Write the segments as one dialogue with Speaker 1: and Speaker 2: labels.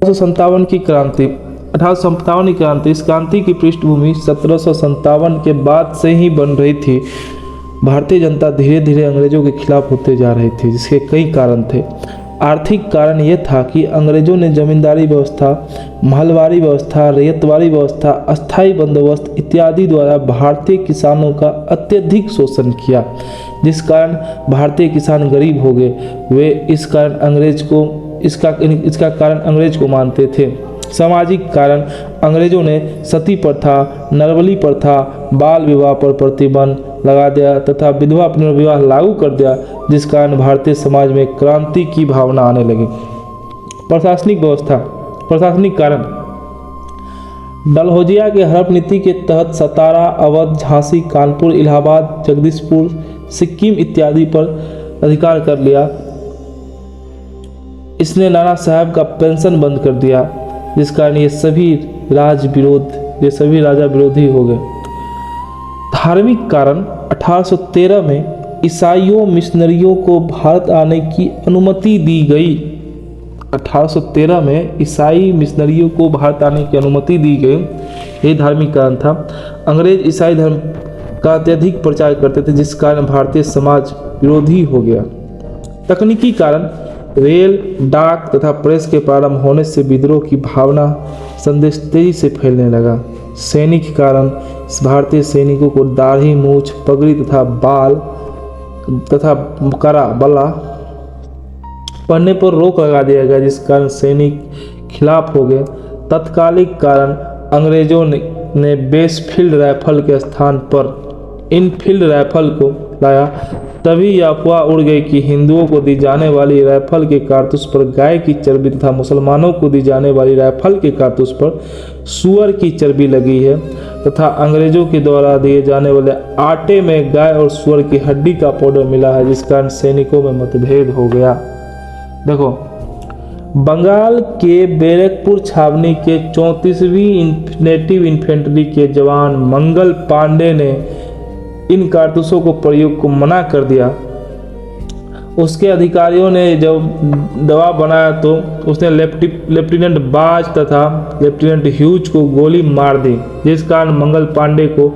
Speaker 1: 1857 की क्रांति 1857 की क्रांति, इस क्रांति की पृष्ठभूमि 1757 के बाद से ही बन रही थी। भारतीय जनता धीरे धीरे अंग्रेजों के खिलाफ होते जा रही थी, जिसके कई कारण थे। आर्थिक कारण यह था कि अंग्रेजों ने जमींदारी व्यवस्था, महलवारी व्यवस्था, रैयतवारी व्यवस्था, अस्थायी बंदोबस्त इत्यादि द्वारा भारतीय किसानों का अत्यधिक शोषण किया, जिस कारण भारतीय किसान गरीब हो गए। वे इस कारण इसका कारण अंग्रेज को मानते थे। सामाजिक कारण, अंग्रेजों ने सती प्रथा, नरबली प्रथा, बाल विवाह पर प्रतिबंध लगा दिया तथा विधवा पुनर्विवाह लागू कर दिया, जिस कारण भारतीय समाज में क्रांति की भावना आने लगी। प्रशासनिक व्यवस्था, प्रशासनिक कारण, डलहौजिया के हड़प नीति के तहत सतारा, अवध, झांसी, कानपुर, इलाहाबाद, जगदीशपुर, सिक्किम इत्यादि पर अधिकार कर लिया। इसने नाना साहब का पेंशन बंद कर दिया, जिस कारण ये सभी राजा विरोधी हो गए। धार्मिक कारण, 1813 में ईसाइयों मिशनरियों को भारत आने की अनुमति दी गई। 1813 में ईसाई मिशनरियों को भारत आने की अनुमति दी गई। यही धार्मिक कारण था। अंग्रेज ईसाई धर्म का अत्यधिक प्रचार करते थे, जिस कारण भारतीय समाज विरोधी हो गया। तकनीकी कारण, रेल, डाक तथा प्रेस के प्रारंभ होने से विद्रोह की भावना, संदेश तेजी से फैलने लगा। सैनिक कारण, भारतीय सैनिकों को दाढ़ी, मूछ, पगड़ी तथा बाल तथा करा बल्ला पहनने पर रोक लगा दिया गया, जिस कारण सैनिक खिलाफ हो गए। तत्कालिक कारण, अंग्रेजों ने बेसफील्ड राइफल के स्थान पर इनफील्ड राइफल को लाया। तभी यह अफवाह उड़ गई कि हिंदुओं को दी जाने वाली राइफल के कारतूस पर गाय की चर्बी तथा मुसलमानों को दी जाने वाली राइफल के कारतूस पर सूअर की चर्बी लगी है तथा अंग्रेजों के द्वारा दिए जाने वाले आटे में गाय और सूअर की हड्डी का पाउडर मिला है, जिस कारण सैनिकों में मतभेद हो गया। देखो, बंगाल के बैरकपुर छावनी के 34वीं नेटिव इन्फेंट्री के जवान मंगल पांडे ने इन कारतूसों को प्रयोग को मना कर दिया। उसके अधिकारियों ने जब दबाव बनाया तो उसने लेफ्टिनेंट बाज तथा लेफ्टिनेंट ह्यूज को गोली मार दी, जिस कारण मंगल पांडे को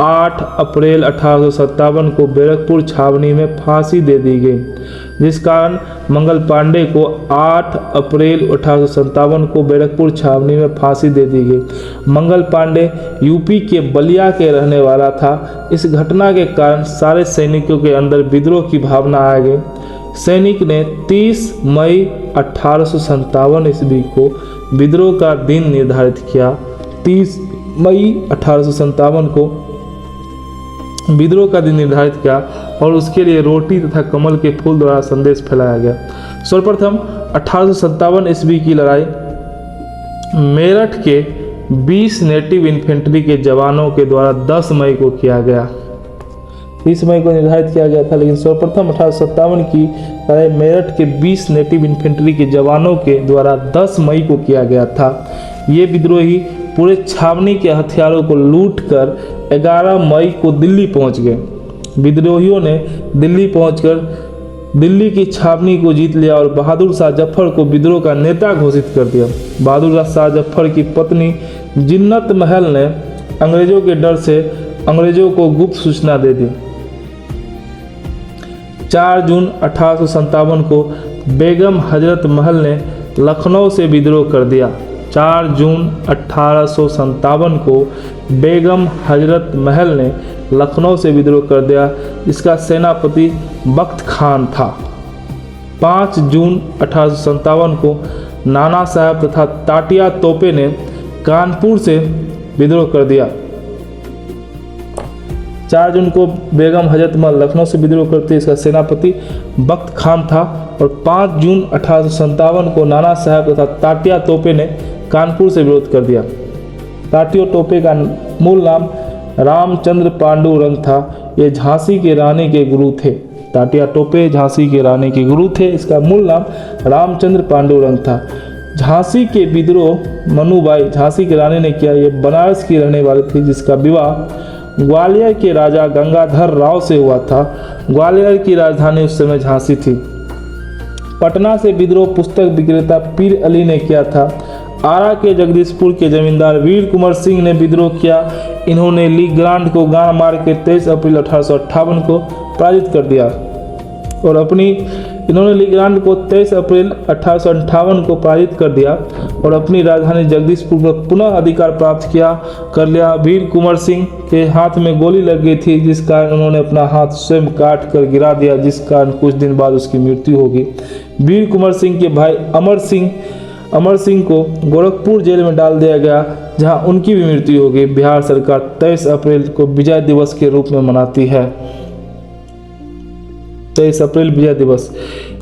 Speaker 1: 8 अप्रैल 1857 को बैरकपुर छावनी में फांसी दे दी गई, जिस कारण मंगल पांडे को 8 अप्रैल 1857 को बैरकपुर छावनी में फांसी दे दी गई। मंगल पांडे यूपी के बलिया के रहने वाला था। इस घटना के कारण सारे सैनिकों के अंदर विद्रोह की भावना आ गई। सैनिक ने 30 मई 1857 ईस्वी को विद्रोह का दिन निर्धारित किया। 30 मई 1857 को विद्रोह का दिन निर्धारित किया और उसके लिए रोटी तथा कमल के फूल द्वारा संदेश फैलाया गया। सर्वप्रथम 1857 ईस्वी की लड़ाई मेरठ के 20 नेटिव इन्फेंट्री के जवानों के द्वारा 10 मई को किया गया। 30 मई को निर्धारित किया गया था, लेकिन सर्वप्रथम 1857 की लड़ाई मेरठ के 20 नेटिव इन्फेंट्री के जवानों के द्वारा 10 मई को किया गया था। ये विद्रोही पूरे छावनी के हथियारों को लूटकर 11 मई को दिल्ली पहुंच गए। विद्रोहियों ने दिल्ली पहुंचकर दिल्ली की छावनी को जीत लिया और बहादुर शाह जफर को विद्रोह का नेता घोषित कर दिया। बहादुर शाह जफर की पत्नी जिन्नत महल ने अंग्रेजों के डर से अंग्रेजों को गुप्त सूचना दे दी। 4 जून 1857 को बेगम हजरत महल ने लखनऊ से विद्रोह कर दिया। 4 जून 1857 को बेगम हजरत महल ने लखनऊ से विद्रोह कर दिया। इसका सेनापति बख्त खान था। 5 जून 1857 को नाना साहब तथा ताटिया तोपे ने कानपुर से विद्रोह कर दिया। 4 जून को बेगम हजरत महल लखनऊ से विद्रोह करते, इसका सेनापति बख्त खान था। और 5 जून 1857 को नाना साहब तथा ताटिया तोपे ने कानपुर से विरोध कर दिया। ताटिया तोपे का मूल नाम रामचंद्र पांडुरंग था। ये झांसी के रानी के गुरु थे। ताटिया टोपे झांसी के रानी के गुरु थे। इसका मूल नाम रामचंद्र पांडुरंग था। झांसी के विद्रोह मनुबाई झांसी की रानी ने किया। ये बनारस की रहने वाली थी, जिसका विवाह ग्वालियर के राजा गंगाधर राव से हुआ था। ग्वालियर की राजधानी उस समय झांसी थी। पटना से विद्रोह पुस्तक विक्रेता पीर अली ने किया था। आरा के जगदीशपुर के जमींदार वीर कुंवर सिंह ने विद्रोह किया। इन्होंने ली ग्रांट को गांड मार के 23 अप्रैल 1858 को पराजित कर दिया और इन्होंने ली ग्रांट को 23 अप्रैल 1858 को पराजित कर दिया और अपनी राजधानी जगदीशपुर पर पुनः अधिकार प्राप्त कर लिया। वीर कुंवर सिंह के हाथ में गोली लग गई थी, जिस कारण उन्होंने अपना हाथ स्वयं काट कर गिरा दिया, जिस कारण कुछ दिन बाद उसकी मृत्यु हो गई। वीर कुंवर सिंह के भाई अमर सिंह को गोरखपुर जेल में डाल दिया गया, जहां उनकी भी मृत्यु हो गई। बिहार सरकार 23 अप्रैल को विजय दिवस के रूप में मनाती है। 23 अप्रैल विजय दिवस।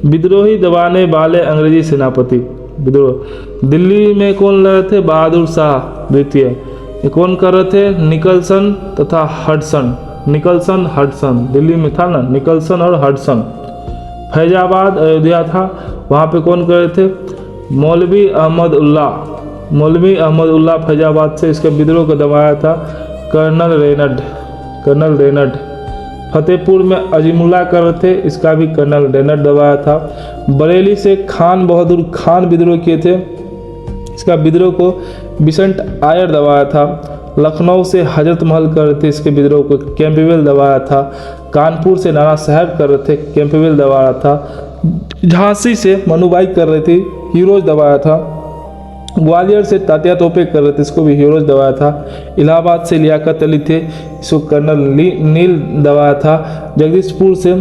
Speaker 1: विद्रोही दबाने वाले अंग्रेजी सेनापति। विद्रोह दिल्ली में कौन लड़ रहे थे? बहादुर शाह द्वितीय। ये कौन कर रहे थे? निकलसन तथा हडसन। निकलसन हडसन, दिल्ली में था ना निकलसन और हडसन। फैजाबाद अयोध्या था, वहाँ पे कौन कर रहे थे? मौलवी अहमद उल्लाह फैजाबाद से इसके विद्रोह को दबाया था। कर्नल रेनड। फतेहपुर में अजीमुल्ला कर रहे थे, इसका भी कर्नल रेनड दबाया था। बरेली से खान बहादुर खान विद्रोह किए थे, इसका विद्रोह को बिसेंट आयर दबाया था। लखनऊ से हजरत महल कर रहे थे, इसके विद्रोह को कैंपबेल दबाया था। कानपुर से नाना साहब कर रहे थे, कैंपबेल दबाया था। झांसी से मनुबाई कर रहे थे, हीरोज दबाया था। ग्वालियर से तात्या टोपे कर रहे थे, इसको भी हीरोज दबाया था। इलाहाबाद से लियाकत अली थे, इसको कर्नल नील दबाया था। जगदीशपुर से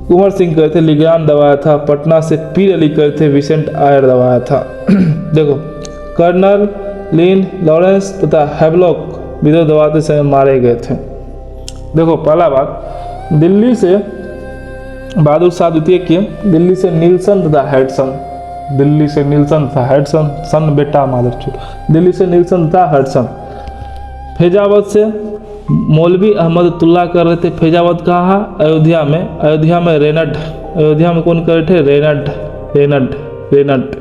Speaker 1: कुंवर सिंह कर रहे थे, लीग्रांड दबाया था। पटना से पीर अली कर रहे थे, विसेंट आयर दबाया था। देखो कर्नल लिन लॉरेंस तथा हैवलॉक विद्रोह दबाते समय मारे गए थे। देखो पहला बात, दिल्ली से बहादुर शाह द्वितीय किए, दिल्ली से नीलसन तथा हेडसन। दिल्ली से नीलसन था हेडसन, सन बेटा मादरचोद। दिल्ली से नीलसन था हेडसन। फैजाबाद से मौलवी अहमदुल्लाह कर रहे थे, फैजाबाद कहाँ? अयोध्या में रेनड। अयोध्या में कौन कर रहे थे? रेनड।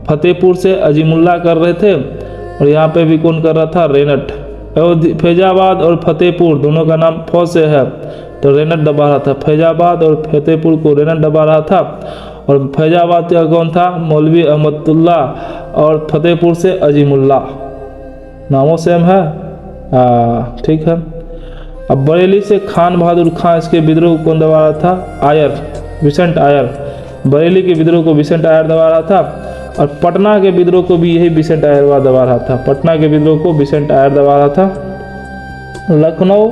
Speaker 1: फतेहपुर से अजीमुल्ला कर रहे थे और यहाँ पे भी कौन कर रहा था? रेनड। फैजाबाद और फतेहपुर दोनों का नाम फ से है, तो रेनड दबा रहा था। फैजाबाद और फतेहपुर को रेनड दबा रहा था। और फैजाबाद का कौन था? मौलवी अहमदुल्लाह। और फतेहपुर से अजीमुल्ला, नामों सेम है, ठीक है। अब बरेली से खान बहादुर खान, इसके विद्रोह को कौन दबा रहा था? आयर, विसेंट आयर। बरेली के विद्रोह को विसेंट आयर दबा रहा था और पटना के विद्रोह को भी यही विसेंट आयर दबा रहा था। पटना के विद्रोह को विसेंट आयर दबा रहा था। लखनऊ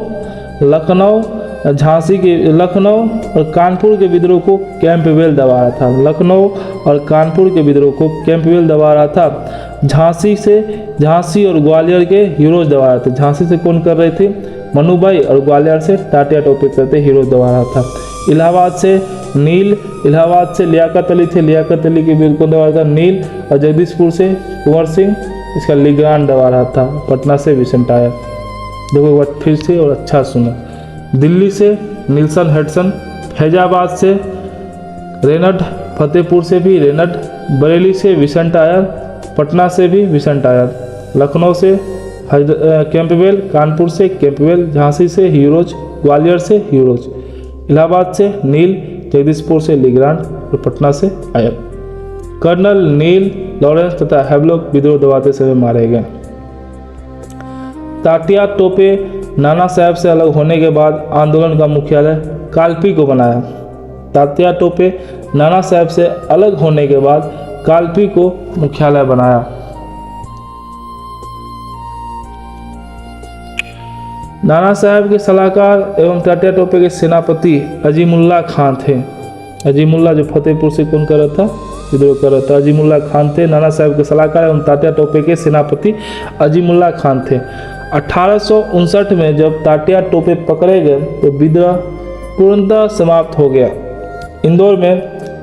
Speaker 1: और कानपुर के विद्रोह को कैंपबेल दबा रहा था। लखनऊ और कानपुर के विद्रोह को कैंपबेल दबा रहा था। झांसी और ग्वालियर के हीरोज दबा रहे थे। झांसी से कौन कर रहे थे? मनुबाई। और ग्वालियर से तात्या टोपे करते हीरोज दबा रहा था। इलाहाबाद से लियाकत अली थे, लियाकत अली के विरुद्ध कौन दबा रहा था? नील। और जगदीशपुर से कुंवर सिंह, इसका लीग्रांड दबा रहा था। पटना से विसेंट आयर। देखो एक बार फिर से और अच्छा सुनो। दिल्ली से नीलसन हेडसन, फैजाबाद से रेनड, फतेहपुर से भी रेनड, बरेली से विसेंट आयर, पटना से भी विसेंट आयर, लखनऊ से कैंपबेल, कानपुर से कैंपबेल, झांसी से हीरोज, ग्वालियर से हीरोज, इलाहाबाद से नील, जगदीशपुर से लीग्रांड और पटना से आयर। कर्नल नील लॉरेंस तथा हैवलॉक विद्रोह दबाते समय मारे गए। तात्या टोपे नाना साहब से अलग होने के बाद आंदोलन का मुख्यालय कालपी को बनाया। तात्या टोपे नाना साहब से अलग होने के बाद कालपी को मुख्यालय बनाया। नाना साहब के सलाहकार एवं तात्या टोपे के सेनापति अजीमुल्ला खान थे। अजीमुल्ला जो फतेहपुर से कौन कर रहा था? विद्रोह कर रहा था। अजीमुल्ला खान थे नाना साहब के सलाहकार एवं तात्या टोपे के सेनापति अजीमुल्ला खान थे। 1859 में जब तात्या टोपे पकड़े गए तो विद्रोह पूर्णतः समाप्त हो गया। इंदौर में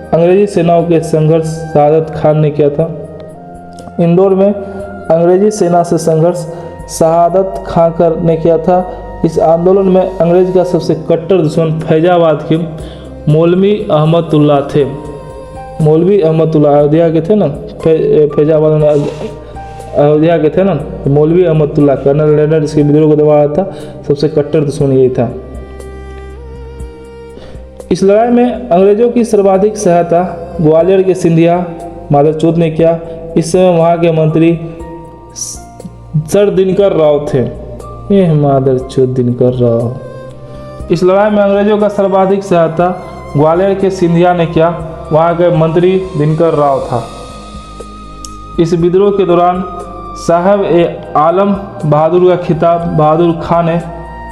Speaker 1: अंग्रेजी सेनाओं के संघर्ष शहादत खान ने किया था। इंदौर में अंग्रेजी सेना से संघर्ष शहादत खान ने किया था। इस आंदोलन में अंग्रेज का सबसे कट्टर दुश्मन फैजाबाद के मौलवी अहमदुल्लाह थे। मौलवी अहमदुल्लाह अयोध्या के थे ना, फैजाबाद में अयोध्या के थे ना, मौलवी अहमदुल्लाह कर्नल रेनड इसके विद्रोह को दबा रहा था। सबसे कट्टर दुश्मन यही था। इस लड़ाई में अंग्रेजों की सर्वाधिक सहायता ग्वालियर के सिंधिया माधवचोद ने किया। इस समय वहाँ के मंत्री सर दिनकर राव थे। यह माधवचोद दिनकर राव। इस लड़ाई में अंग्रेजों का सर्वाधिक सहायता ग्वालियर के सिंधिया ने किया। वहाँ के मंत्री दिनकर राव था। इस विद्रोह के दौरान साहब ए आलम बहादुर का खिताब बहादुर खां ने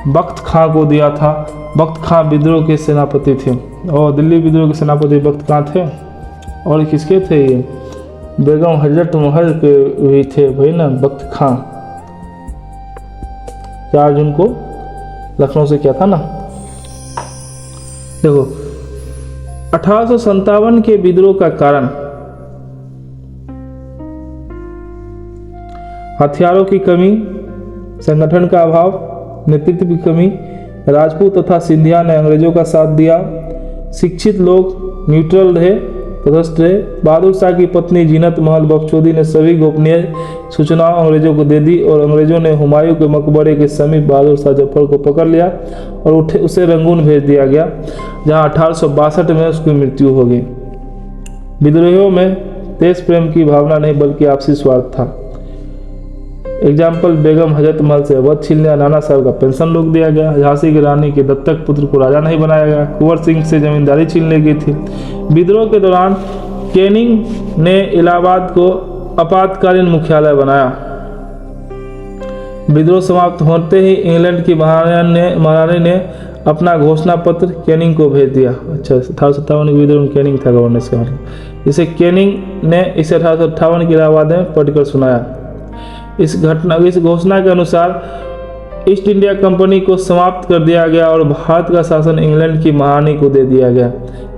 Speaker 1: बख्त खां को दिया था। बख्त खां विद्रोह के सेनापति थे और दिल्ली विद्रोह के सेनापति बख्त खां थे। और किसके थे ये? बेगम हजरत महल के भी थे भाई ना, बख्त खां। 4 जून को लखनऊ से किया था ना। देखो 1857 के विद्रोह का कारण हथियारों की कमी, संगठन का अभाव, नेतृत्व की कमी। राजपूत तथा सिंधिया ने अंग्रेजों का साथ दिया। शिक्षित लोग न्यूट्रल रहे, तटस्थ रहे। बहादुर शाह की पत्नी जीनत महल बख्शोदी ने सभी गोपनीय सूचनाओं अंग्रेजों को दे दी और अंग्रेजों ने हुमायूं के मकबरे के समीप बहादुर शाह जफर को पकड़ लिया और उसे रंगून भेज दिया गया, जहां 1862 में उसकी मृत्यु हो गई। विद्रोहियों में देश प्रेम की भावना नहीं बल्कि आपसी स्वार्थ था। एग्जाम्पल, बेगम हजरत महल से अवध छीन लिया, नाना साहब का पेंशन रोक दिया गया, झांसी की रानी के दत्तक पुत्र को राजा नहीं बनाया गया, कुंवर सिंह से जमींदारी छीन ली गई थी। विद्रोह के दौरान कैनिंग ने इलाहाबाद को आपातकालीन मुख्यालय बनाया। विद्रोह समाप्त होते ही इंग्लैंड की महारानी ने अपना घोषणा पत्र कैनिंग को भेज दिया। अच्छा, 1857 के विद्रोह में कैनिंग था गवर्नर का मतलब। इसे कैनिंग ने इसे 1858 के इलाहाबाद में पढ़कर सुनाया। इस घोषणा के अनुसार ईस्ट इंडिया कंपनी को समाप्त कर दिया गया और भारत का शासन इंग्लैंड की महारानी को दे दिया गया।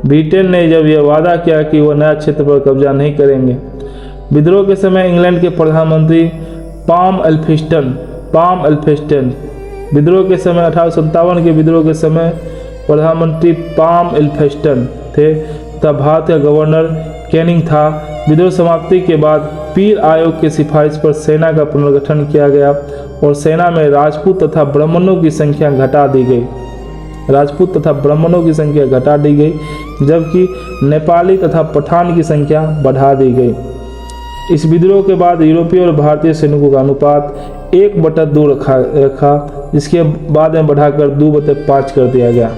Speaker 1: ब्रिटेन ने जब यह वादा किया कि वह नया क्षेत्र पर कब्जा नहीं करेंगे। विद्रोह के समय इंग्लैंड के प्रधानमंत्री पाम एल्फिंस्टन विद्रोह के समय 1857 के विद्रोह के समय प्रधानमंत्री पाम एल्फिंस्टन थे तथा भारत का गवर्नर कैनिंग था। विद्रोह समाप्ति के बाद पीर आयोग की सिफारिश पर सेना का पुनर्गठन किया गया और सेना में राजपूत तथा ब्राह्मणों की संख्या घटा दी गई। जबकि नेपाली तथा पठान की संख्या बढ़ा दी गई। इस विद्रोह के बाद यूरोपीय और भारतीय सैनिकों का अनुपात 1/2 रखा, जिसके बाद में बढ़ाकर 2/5 कर दिया गया।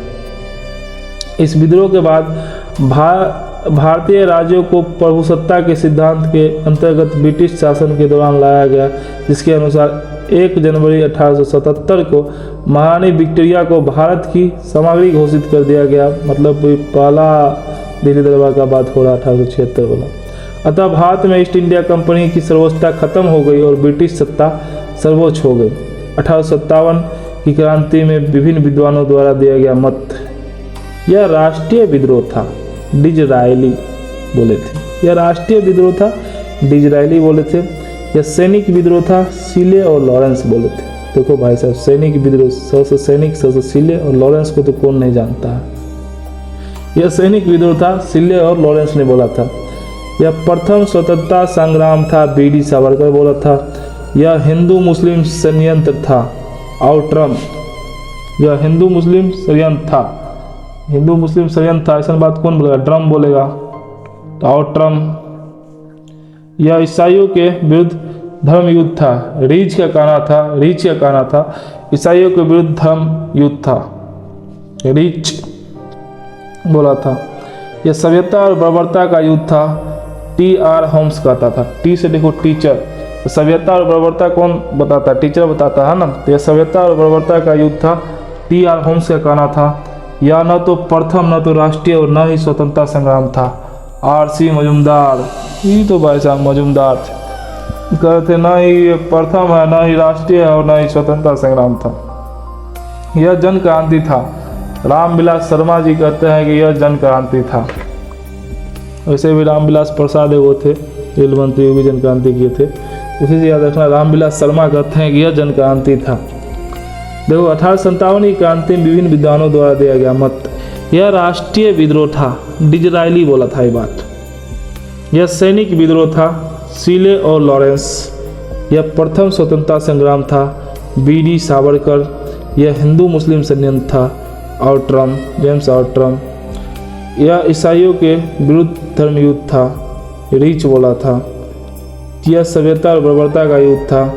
Speaker 1: इस विद्रोह के बाद भारतीय राज्यों को प्रभुसत्ता के सिद्धांत के अंतर्गत ब्रिटिश शासन के दौरान लाया गया, जिसके अनुसार 1 जनवरी 1877 को महारानी विक्टोरिया को भारत की सामग्री घोषित कर दिया गया। मतलब पहला दिल्ली दरबार का बात हो रहा 1876 वाला। अतः भारत में ईस्ट इंडिया कंपनी की सर्वोच्चता खत्म हो गई और ब्रिटिश सत्ता सर्वोच्च हो गई। 1857 की क्रांति में विभिन्न विद्वानों द्वारा दिया गया मत, यह राष्ट्रीय विद्रोह था, डिज़रायली बोले थे। यह राष्ट्रीय विद्रोह था, डिज़रायली बोले थे। यह सैनिक विद्रोह था, सीले और लॉरेंस बोले थे। देखो भाई साहब, सैनिक विद्रोह, सैनिक सीले और लॉरेंस को तो कौन नहीं जानता है। यह सैनिक विद्रोह था, सीले और लॉरेंस ने बोला था। यह प्रथम स्वतंत्रता संग्राम था, बीडी सावरकर बोला था। यह हिंदू मुस्लिम षड्यंत्र था, आउटरम। यह हिंदू मुस्लिम षड्यंत्र था, हिंदू मुस्लिम षड्यंत्र था। ऐसा बात कौन बोलेगा? ड्रम बोलेगा, तो आउटरम। यह ईसाइयों के विरुद्ध धर्म युद्ध था, रीच का कहना था ईसाइयों के विरुद्ध धर्म युद्ध था, रीच बोला था। यह सभ्यता और बर्बरता का युद्ध था, T.R. होम्स कहता था। टी से देखो टीचर, सभ्यता और बर्बरता कौन बताता? टीचर बताता है ना। तो यह सभ्यता और बर्बरता का युद्ध था, T.R. होम्स का कहना था। यह न तो प्रथम, न तो राष्ट्रीय और न ही स्वतंत्रता संग्राम था, R.C. मजुमदार। ये तो भाई साहब मजुमदार थे, कहते न ही प्रथम है, न ही राष्ट्रीय है और न ही स्वतंत्रता संग्राम था। यह जन क्रांति था। रामविलास शर्मा जी कहते हैं कि यह जन क्रांति था। वैसे भी रामविलास प्रसाद वो थे रेल मंत्री, वो भी जन क्रांति किए थे। उसी से याद रखना, रामविलास शर्मा कहते हैं कि यह जन क्रांति था। देखो 1857 की क्रांति में विभिन्न विद्वानों द्वारा दिया गया मत, यह राष्ट्रीय विद्रोह था, डिज़रायली बोला था ये बात। यह सैनिक विद्रोह था, सीले और लॉरेंस। यह प्रथम स्वतंत्रता संग्राम था, बीडी सावरकर। यह हिंदू मुस्लिम षड्यंत्र था, आउटरम, जेम्स आउटरम। यह ईसाइयों के विरुद्ध धर्म युद्ध था, रीच बोला था। यह सभ्यता और बर्बरता का युद्ध था।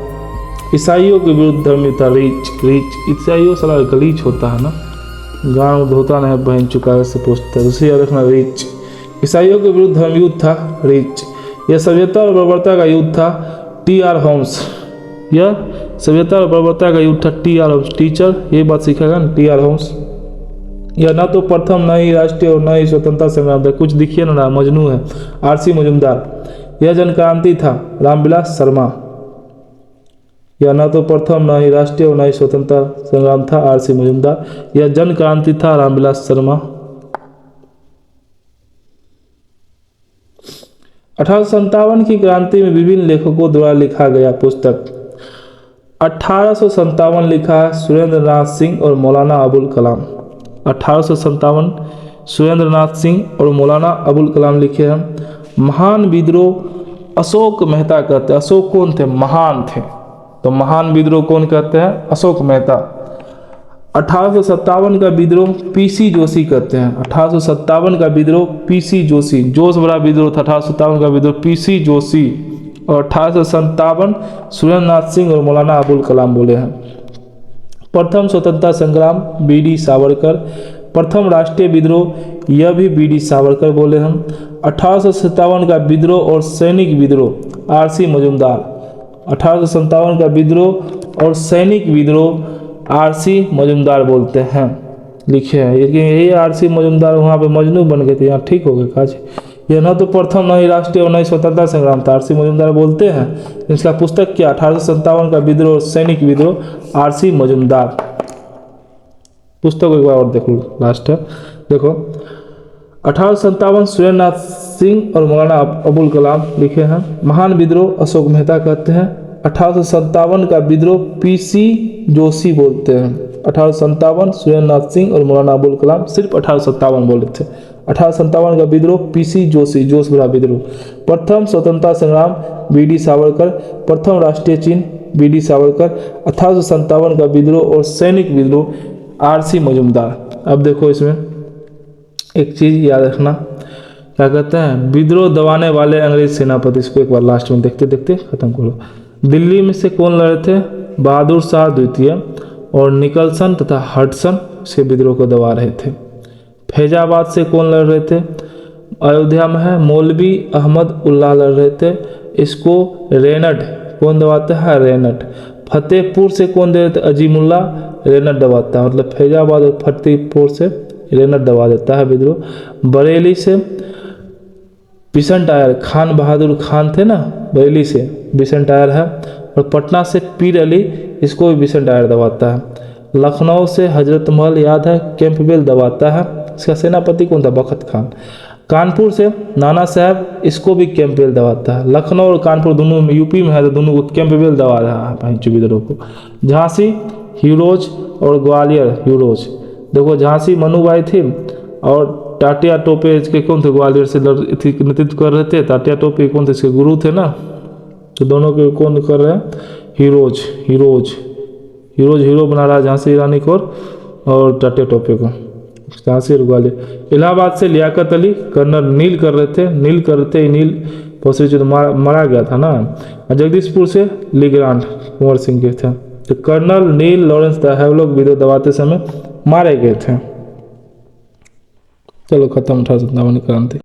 Speaker 1: ईसाइयों के विरुद्ध धर्म युद्ध था, रीच। ईसाइयों साला गलीच होता है ना, गाँव धोता नहीं बहन चुका से पूछता है, उसे याद रखना, रीच। ईसाइयों के विरुद्ध धर्म युद्ध था, रीच। यह सभ्यता और बर्बरता का युद्ध था, टी.आर. होम्स। यह सभ्यता और बर्बरता का युद्ध था, टी.आर. होम्स। टीचर ये बात सीखेगा ना, टी.आर. होम्स। यह न तो प्रथम, न ही राष्ट्रीय और न ही स्वतंत्रता संग्राम था। कुछ दिखिए ना, मजनू है, आर.सी. मजूमदार। यह जन क्रांति था, रामविलास शर्मा। यह न तो प्रथम, न ही राष्ट्रीय और न ही स्वतंत्रता संग्राम था, आर.सी. मजूमदार। यह जन क्रांति था, रामविलास शर्मा। 1857 की क्रांति में विभिन्न लेखकों द्वारा लिखा गया पुस्तक। 1857 लिखा है सुरेंद्र नाथ सिंह और मौलाना अबुल कलाम। 1857 सुरेंद्र नाथ सिंह और मौलाना अबुल कलाम लिखे हैं। महान विद्रोह अशोक मेहता कहते हैं। अशोक कौन थे? महान थे, तो महान विद्रोह कौन कहते हैं? अशोक मेहता। 1857 का विद्रोह पीसी जोशी कहते हैं। 1857 का विद्रोह पीसी जोशी, जोश बड़ा विद्रोह था। 1857 का विद्रोह पीसी जोशी। और 1857 सुरेंद्र नाथ सिंह और मौलाना अबुल कलाम बोले हैं। प्रथम स्वतंत्रता संग्राम बी.डी. सावरकर। प्रथम राष्ट्रीय विद्रोह यह भी बी.डी. सावरकर बोले हैं। 1857 का विद्रोह और सैनिक विद्रोह आर.सी. मजूमदार। 1857 का विद्रोह और सैनिक विद्रोह आर.सी. मजूमदार बोलते हैं, लिखे हैं। लेकिन यही आर.सी. मजूमदार वहाँ पे मजनू बन गए थे, यहाँ ठीक हो गए काज। यह न तो प्रथम, न ही राष्ट्रीय और न ही स्वतंत्रता संग्राम था, आर.सी. मजूमदार बोलते हैं। इसका पुस्तक क्या? 1857 का विद्रोह और सैनिक विद्रोह, आर.सी. मजूमदार। पुस्तक एक बार और देख लो, लास्ट है देखो। 1857 सुरेंद्र नाथ सिंह और मौलाना अबुल कलाम लिखे हैं। महान विद्रोह अशोक मेहता कहते हैं। 1857 का विद्रोह पीसी जोशी बोलते हैं। 1857 सुरेंद्र नाथ सिंह और मौलाना अबुल कलाम सिर्फ 1857 बोले थे। 1857 का विद्रोह पीसी जोशी, जोश भरा विद्रोह। प्रथम स्वतंत्रता संग्राम बी.डी. सावरकर। प्रथम राष्ट्रीय चिन्ह बी.डी. सावरकर। 1857 का विद्रोह और सैनिक विद्रोह आर.सी. मजूमदार। अब देखो इसमें एक चीज़ याद रखना, क्या कहते हैं? विद्रोह दबाने वाले अंग्रेज सेनापति। इसको एक बार लास्ट में देखते देखते खत्म करो। दिल्ली में से कौन लड़े थे? बहादुर शाह द्वितीय और निकलसन तथा हडसन से विद्रोह को दबा रहे थे। फैजाबाद से कौन लड़ रहे थे? अयोध्या में है मौलवी अहमद उल्लाह लड़ रहे थे। इसको रेनड कौन दबाता है? रेनड। फतेहपुर से कौन दे रहे थे? अजीमुल्ला। रेनड दबाता है, मतलब फैजाबाद और फतेहपुर से रेनड दबा देता है विद्रोह। बरेली से बिशन टायर, खान बहादुर खान थे ना, बरेली से बिशन टायर है। और पटना से पीर अली, इसको भी बिशन टायर दबाता है। लखनऊ से हजरत महल याद है, कैंपबेल दबाता है। इसका सेनापति कौन था? बखत खान। कानपुर से नाना साहब, इसको भी कैंपबेल दबाता है। लखनऊ और कानपुर दोनों में यूपी में है, तो दोनों को कैंपबेल दबा रहा है भाई विद्रोह को। झांसी हीरोज और ग्वालियर हीरोज। देखो झांसी मनुबाई थी और टाटिया टोपे इसके कौन थे? ग्वालियर से नेतृत्व कर रहे थे। टाटिया टोपे कौन थे? इसके गुरु थे ना, तो दोनों के कौन कर रहे हैं? हीरोज। हीरो बना रहा है झांसी रानी को और टाटिया टोपे को, झांसी और ग्वालियर। इलाहाबाद से लियाकत अली, कर्नल नील कर रहे थे। नील पौसरी जो मारा गया था ना। जगदीशपुर से लीग्रांड कुंवर सिंह के थे। तो कर्नल नील लॉरेंस द लोग विद्रोह दबाते समय मारे गए थे। चलो खत्म 1857 क्रांति।